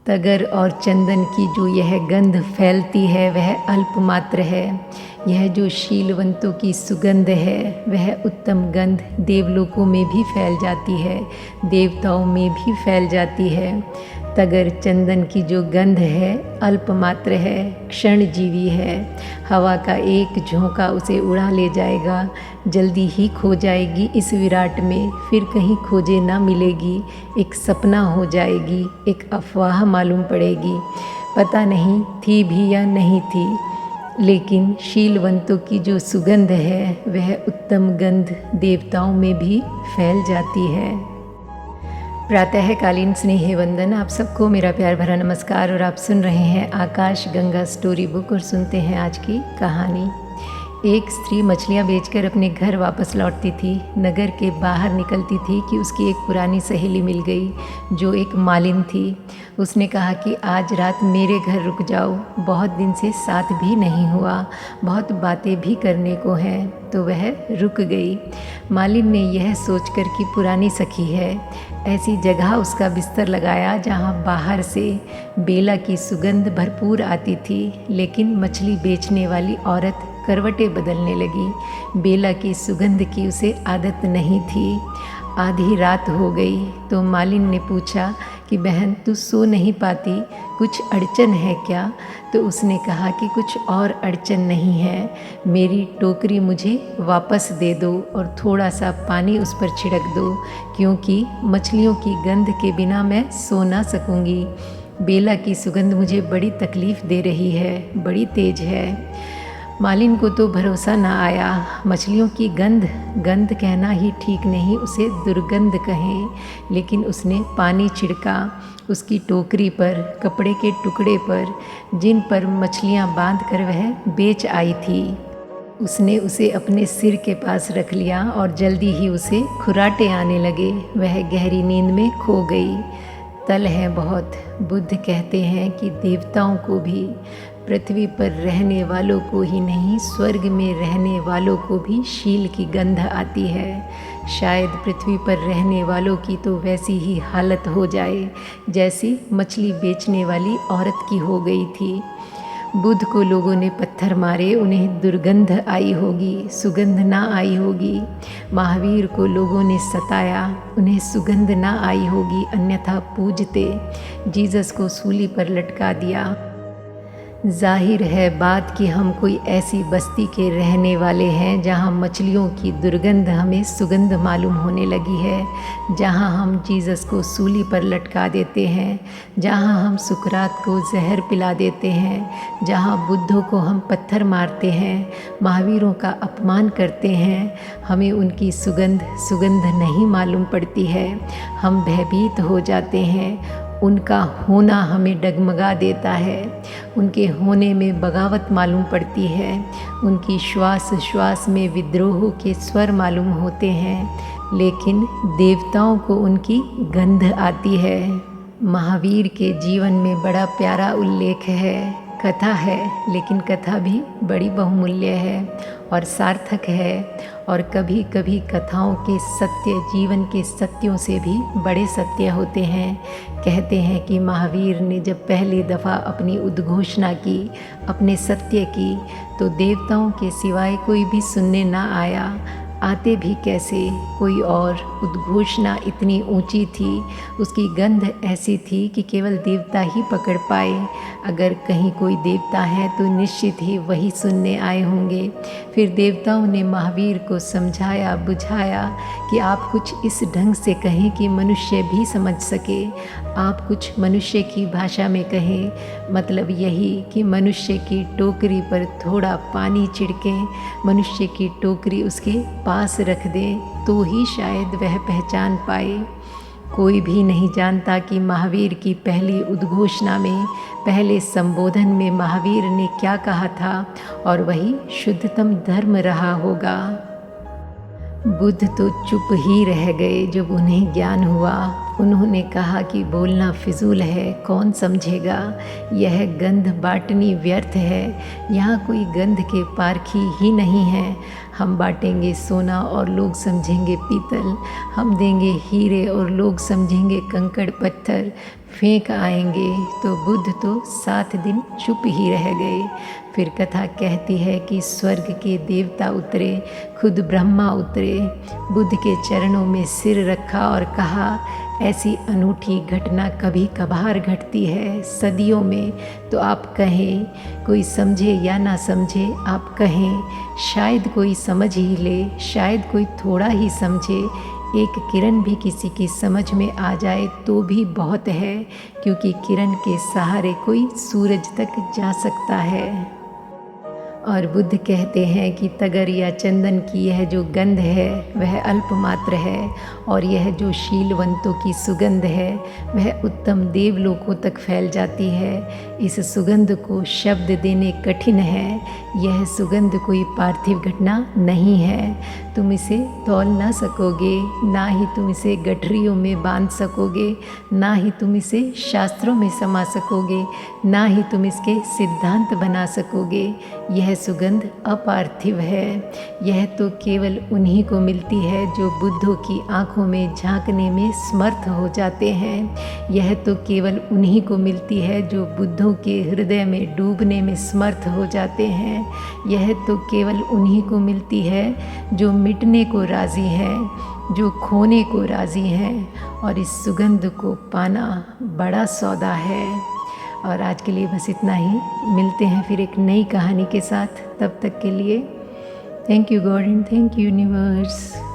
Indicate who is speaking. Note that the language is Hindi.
Speaker 1: तगर और चंदन की जो यह गंध फैलती है वह अल्पमात्र है। यह जो शीलवंतों की सुगंध है वह उत्तम गंध देवलोकों में भी फैल जाती है, देवताओं में भी फैल जाती है। तगर चंदन की जो गंध है अल्पमात्र है, क्षणजीवी है। हवा का एक झोंका उसे उड़ा ले जाएगा, जल्दी ही खो जाएगी इस विराट में, फिर कहीं खोजे ना मिलेगी, एक सपना हो जाएगी, एक अफवाह मालूम पड़ेगी। पता नहीं थी भी या नहीं थी, लेकिन शीलवंतों की जो सुगंध है वह उत्तम गंध देवताओं में भी फैल जाती है। प्रातःकालीन स्नेह वंदन। आप सबको मेरा प्यार भरा नमस्कार और आप सुन रहे हैं आकाश गंगा स्टोरी बुक और सुनते हैं आज की कहानी। एक स्त्री मछलियाँ बेचकर अपने घर वापस लौटती थी। नगर के बाहर निकलती थी कि उसकी एक पुरानी सहेली मिल गई जो एक मालिन थी। उसने कहा कि आज रात मेरे घर रुक जाओ, बहुत दिन से साथ भी नहीं हुआ, बहुत बातें भी करने को हैं। तो वह रुक गई। मालिन ने यह सोचकर कि पुरानी सखी है, ऐसी जगह उसका बिस्तर लगाया जहाँ बाहर से बेला की सुगंध भरपूर आती थी। लेकिन मछली बेचने वाली औरत करवटें बदलने लगी। बेला की सुगंध की उसे आदत नहीं थी। आधी रात हो गई तो मालिन ने पूछा कि बहन तू सो नहीं पाती, कुछ अड़चन है क्या? तो उसने कहा कि कुछ और अड़चन नहीं है, मेरी टोकरी मुझे वापस दे दो और थोड़ा सा पानी उस पर छिड़क दो, क्योंकि मछलियों की गंध के बिना मैं सो ना सकूँगी। बेला की सुगंध मुझे बड़ी तकलीफ़ दे रही है, बड़ी तेज है। मालिन को तो भरोसा ना आया। मछलियों की गंध कहना ही ठीक नहीं, उसे दुर्गंध कहें। लेकिन उसने पानी छिड़का उसकी टोकरी पर, कपड़े के टुकड़े पर, जिन पर मछलियाँ बांधकर वह बेच आई थी। उसने उसे अपने सिर के पास रख लिया और जल्दी ही उसे खुराटे आने लगे। वह गहरी नींद में खो गई। तल है बहुत। बुद्ध कहते हैं कि देवताओं को भी, पृथ्वी पर रहने वालों को ही नहीं, स्वर्ग में रहने वालों को भी शील की गंध आती है। शायद पृथ्वी पर रहने वालों की तो वैसी ही हालत हो जाए जैसी मछली बेचने वाली औरत की हो गई थी। बुद्ध को लोगों ने पत्थर मारे, उन्हें दुर्गंध आई होगी, सुगंध ना आई होगी। महावीर को लोगों ने सताया, उन्हें सुगंध ना आई होगी, अन्यथा पूजते। जीसस को सूली पर लटका दिया। जाहिर है बात कि हम कोई ऐसी बस्ती के रहने वाले हैं जहाँ मछलियों की दुर्गंध हमें सुगंध मालूम होने लगी है, जहाँ हम जीसस को सूली पर लटका देते हैं, जहाँ हम सुकरात को जहर पिला देते हैं, जहाँ बुद्धों को हम पत्थर मारते हैं, महावीरों का अपमान करते हैं। हमें उनकी सुगंध नहीं मालूम पड़ती है। हम भयभीत हो जाते हैं। उनका होना हमें डगमगा देता है। उनके होने में बगावत मालूम पड़ती है। उनकी श्वास श्वास में विद्रोह के स्वर मालूम होते हैं। लेकिन देवताओं को उनकी गंध आती है। महावीर के जीवन में बड़ा प्यारा उल्लेख है। कथा है, लेकिन कथा भी बड़ी बहुमूल्य है और सार्थक है। और कभी कभी कथाओं के सत्य जीवन के सत्यों से भी बड़े सत्य होते हैं। कहते हैं कि महावीर ने जब पहली दफ़ा अपनी उद्घोषणा की, अपने सत्य की, तो देवताओं के सिवाय कोई भी सुनने ना आया। आते भी कैसे? कोई और उद्घोषणा इतनी ऊंची थी, उसकी गंध ऐसी थी कि केवल देवता ही पकड़ पाए। अगर कहीं कोई देवता है तो निश्चित ही वही सुनने आए होंगे। फिर देवताओं ने महावीर को समझाया बुझाया कि आप कुछ इस ढंग से कहें कि मनुष्य भी समझ सके। आप कुछ मनुष्य की भाषा में कहें, मतलब यही कि मनुष्य की टोकरी पर थोड़ा पानी छिड़कें, मनुष्य की टोकरी उसके पास रख दें, तो ही शायद वह पहचान पाए। कोई भी नहीं जानता कि महावीर की पहली उद्घोषणा में, पहले संबोधन में महावीर ने क्या कहा था, और वही शुद्धतम धर्म रहा होगा। बुद्ध तो चुप ही रह गए जब उन्हें ज्ञान हुआ। उन्होंने कहा कि बोलना फिजूल है, कौन समझेगा, यह गंध बांटनी व्यर्थ है। यहाँ कोई गंध के पारखी ही नहीं है। हम बांटेंगे सोना और लोग समझेंगे पीतल, हम देंगे हीरे और लोग समझेंगे कंकड़ पत्थर, फेंक आएंगे तो बुद्ध तो 7 दिन चुप ही रह गए। फिर कथा कहती है कि स्वर्ग के देवता उतरे, खुद ब्रह्मा उतरे, बुद्ध के चरणों में सिर रखा और कहा, ऐसी अनूठी घटना कभी कभार घटती है सदियों में, तो आप कहें, कोई समझे या ना समझे आप कहें, शायद कोई समझ ही ले, शायद कोई थोड़ा ही समझे, एक किरण भी किसी की समझ में आ जाए तो भी बहुत है, क्योंकि किरण के सहारे कोई सूरज तक जा सकता है। और बुद्ध कहते हैं कि तगर या चंदन की यह जो गंध है वह अल्प मात्र है, और यह जो शीलवंतों की सुगंध है वह उत्तम देवलोकों तक फैल जाती है। इस सुगंध को शब्द देने कठिन है, यह सुगंध कोई पार्थिव घटना नहीं है। तुम इसे तौल ना सकोगे, ना ही तुम इसे गठरियों में बांध सकोगे, ना ही तुम इसे शास्त्रों में समा सकोगे, ना ही तुम इसके सिद्धांत बना सकोगे। यह सुगंध अपार्थिव है। यह तो केवल उन्हीं को मिलती है जो बुद्धों की आँखों में झांकने में समर्थ हो जाते हैं। यह तो केवल उन्हीं को मिलती है जो बुद्धों के हृदय में डूबने में समर्थ हो जाते हैं। यह तो केवल उन्हीं को मिलती है जो मिटने को राज़ी हैं, जो खोने को राज़ी हैं, और इस सुगंध को पाना बड़ा सौदा है। और आज के लिए बस इतना ही। मिलते हैं फिर एक नई कहानी के साथ। तब तक के लिए thank you God and thank you universe.